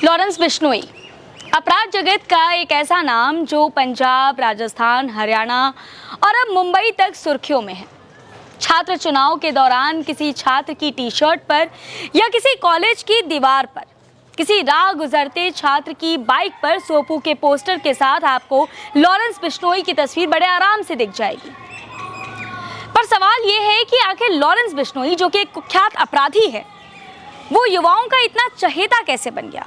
Lawrence Bishnoi अपराध जगत का एक ऐसा नाम जो पंजाब, राजस्थान, हरियाणा और अब मुंबई तक सुर्खियों में है। छात्र चुनाव के दौरान किसी छात्र की टी शर्ट पर या किसी कॉलेज की दीवार पर, किसी राह गुजरते छात्र की बाइक पर सोपू के पोस्टर के साथ आपको लॉरेंस बिश्नोई की तस्वीर बड़े आराम से दिख जाएगी। पर सवाल ये है कि आखिर लॉरेंस बिश्नोई, जो कि एक कुख्यात अपराधी है, वो युवाओं का इतना चहेता कैसे बन गया।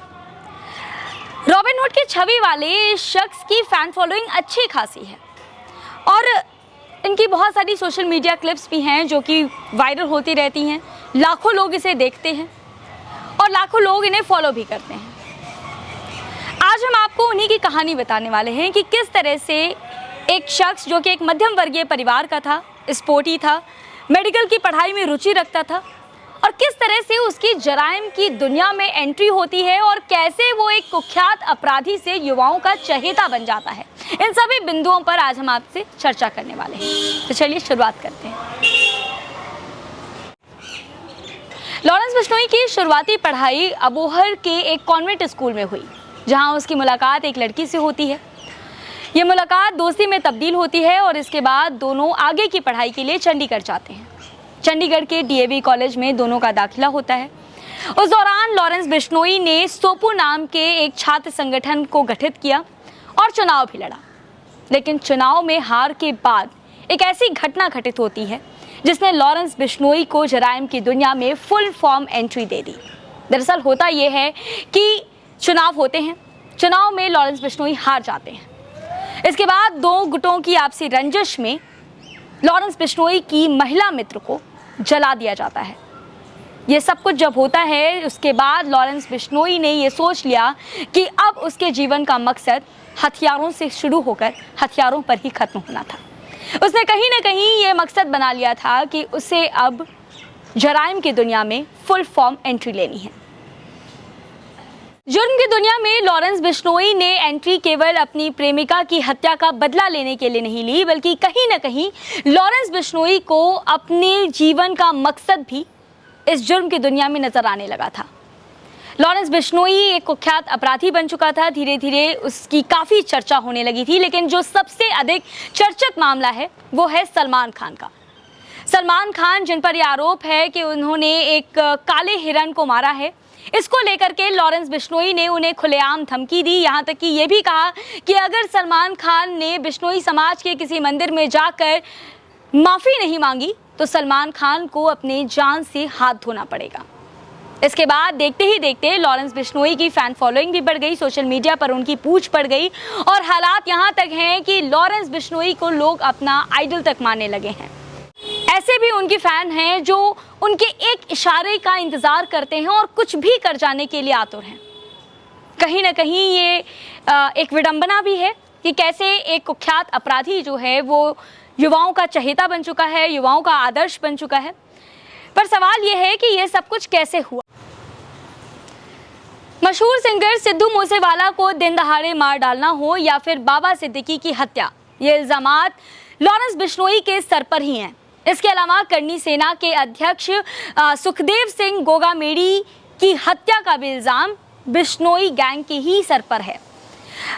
रॉबिनहुड की छवि वाले इस शख्स की फैन फॉलोइंग अच्छी खासी है और इनकी बहुत सारी सोशल मीडिया क्लिप्स भी हैं जो कि वायरल होती रहती हैं। लाखों लोग इसे देखते हैं और लाखों लोग इन्हें फॉलो भी करते हैं। आज हम आपको उन्हीं की कहानी बताने वाले हैं कि किस तरह से एक शख्स जो कि एक मध्यम वर्गीय परिवार का था, स्पोर्टी था, मेडिकल की पढ़ाई में रुचि रखता था और किस तरह से उसकी जराइम की दुनिया में एंट्री होती है और कैसे वो एक कुख्यात अपराधी से युवाओं का चहेता बन जाता है। इन सभी बिंदुओं पर आज हम आपसे चर्चा करने वाले हैं। तो चलिए शुरुआत करते हैं। लॉरेंस बिश्नोई की शुरुआती पढ़ाई अबोहर के एक कॉन्वेंट स्कूल में हुई, जहां उसकी मुलाकात एक लड़की से होती है। ये मुलाकात दोस्ती में तब्दील होती है और इसके बाद दोनों आगे की पढ़ाई के लिए चंडीगढ़ जाते हैं। चंडीगढ़ के डीएवी कॉलेज में दोनों का दाखिला होता है। उस दौरान लॉरेंस बिश्नोई ने सोपू नाम के एक छात्र संगठन को गठित किया और चुनाव भी लड़ा। लेकिन चुनाव में हार के बाद एक ऐसी घटना घटित होती है जिसने लॉरेंस बिश्नोई को जराइम की दुनिया में फुल फॉर्म एंट्री दे दी। दरअसल होता यह है कि चुनाव होते हैं, चुनाव में लॉरेंस बिश्नोई हार जाते हैं। इसके बाद दो गुटों की आपसी रंजिश में लॉरेंस बिश्नोई की महिला मित्र को जला दिया जाता है। ये सब कुछ जब होता है, उसके बाद लॉरेंस बिश्नोई ने ये सोच लिया कि अब उसके जीवन का मकसद हथियारों से शुरू होकर हथियारों पर ही खत्म होना था। उसने कहीं ना कहीं ये मकसद बना लिया था कि उसे अब जराइम की दुनिया में फुल फॉर्म एंट्री लेनी है। जुर्म की दुनिया में लॉरेंस बिश्नोई ने एंट्री केवल अपनी प्रेमिका की हत्या का बदला लेने के लिए नहीं ली, बल्कि कहीं न कहीं लॉरेंस बिश्नोई को अपने जीवन का मकसद भी इस जुर्म की दुनिया में नजर आने लगा था। लॉरेंस बिश्नोई एक कुख्यात अपराधी बन चुका था। धीरे धीरे उसकी काफ़ी चर्चा होने लगी थी, लेकिन जो सबसे अधिक चर्चित मामला है वो है सलमान खान का। सलमान खान, जिन पर यह आरोप है कि उन्होंने एक काले हिरण को मारा है, इसको लेकर के लॉरेंस बिश्नोई ने उन्हें खुलेआम धमकी दी। यहाँ तक कि ये भी कहा कि अगर सलमान खान ने बिश्नोई समाज के किसी मंदिर में जाकर माफ़ी नहीं मांगी तो सलमान खान को अपने जान से हाथ धोना पड़ेगा। इसके बाद देखते ही देखते लॉरेंस बिश्नोई की फ़ैन फॉलोइंग भी बढ़ गई, सोशल मीडिया पर उनकी पूछ पड़ गई और हालात यहाँ तक हैं कि लॉरेंस बिश्नोई को लोग अपना आइडल तक मानने लगे हैं। ऐसे भी उनकी फ़ैन हैं जो उनके एक इशारे का इंतज़ार करते हैं और कुछ भी कर जाने के लिए आतुर हैं। कहीं ना कहीं ये एक विडंबना भी है कि कैसे एक कुख्यात अपराधी जो है वो युवाओं का चहेता बन चुका है, युवाओं का आदर्श बन चुका है। पर सवाल ये है कि ये सब कुछ कैसे हुआ। मशहूर सिंगर सिद्धू मूसेवाला को दिन दहाड़े मार डालना हो या फिर बाबा सिद्दीकी की हत्या, ये इल्ज़ामात लॉरेंस बिश्नोई के सर पर ही हैं। इसके अलावा करनी सेना के अध्यक्ष सुखदेव सिंह गोगामेड़ी की हत्या का भी इल्ज़ाम बिश्नोई गैंग के ही सर पर है।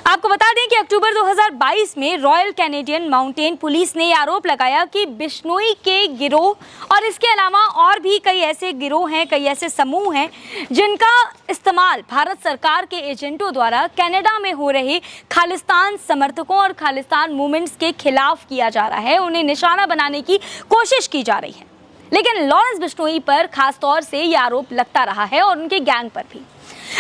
आपको बता दें कि अक्टूबर 2022 में रॉयल कैनेडियन माउंटेन पुलिस ने आरोप लगाया कि बिश्नोई के गिरोह और इसके अलावा और भी कई ऐसे गिरोह हैं, कई ऐसे समूह हैं जिनका इस्तेमाल भारत सरकार के एजेंटों द्वारा कनाडा में हो रहे खालिस्तान समर्थकों और खालिस्तान मूवमेंट्स के खिलाफ किया जा रहा है। उन्हें निशाना बनाने की कोशिश की जा रही है। लेकिन लॉरेंस बिश्नोई पर खास तौर से ये आरोप लगता रहा है और उनके गैंग पर भी।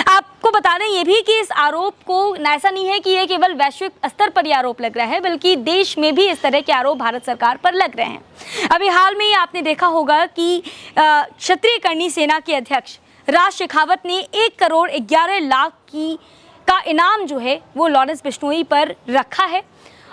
आपको बता दें ये भी कि इस आरोप को ऐसा नहीं है कि ये केवल वैश्विक स्तर पर यह आरोप लग रहा है, बल्कि देश में भी इस तरह के आरोप भारत सरकार पर लग रहे हैं। अभी हाल में ही आपने देखा होगा कि क्षत्रिय करनी सेना के अध्यक्ष राज शेखावत ने 1 करोड़ 11 लाख का इनाम जो है वो लॉरेंस बिश्नोई पर रखा है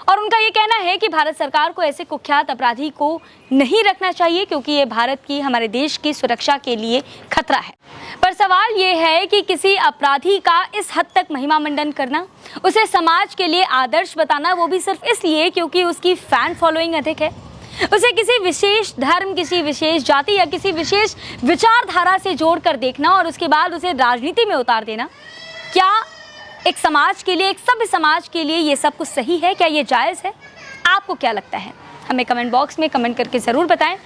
और उनका ये कहना है कि भारत सरकार को ऐसे कुख्यात अपराधी को नहीं रखना चाहिए क्योंकि ये भारत की, हमारे देश की सुरक्षा के लिए खतरा है। पर सवाल ये है कि किसी अपराधी का इस हद तक महिमा मंडन करना, उसे समाज के लिए आदर्श बताना, वो भी सिर्फ इसलिए क्योंकि उसकी फ़ैन फॉलोइंग अधिक है, उसे किसी विशेष धर्म, किसी विशेष जाति या किसी विशेष विचारधारा से जोड़कर देखना और उसके बाद उसे राजनीति में उतार देना, क्या एक समाज के लिए, एक सभ्य समाज के लिए ये सब कुछ सही है? क्या ये जायज़ है? आपको क्या लगता है? हमें कमेंट बॉक्स में कमेंट करके ज़रूर बताएं।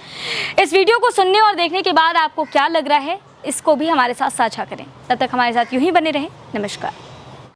इस वीडियो को सुनने और देखने के बाद आपको क्या लग रहा है, इसको भी हमारे साथ साझा करें। तब तक हमारे साथ यूं ही बने रहें। नमस्कार।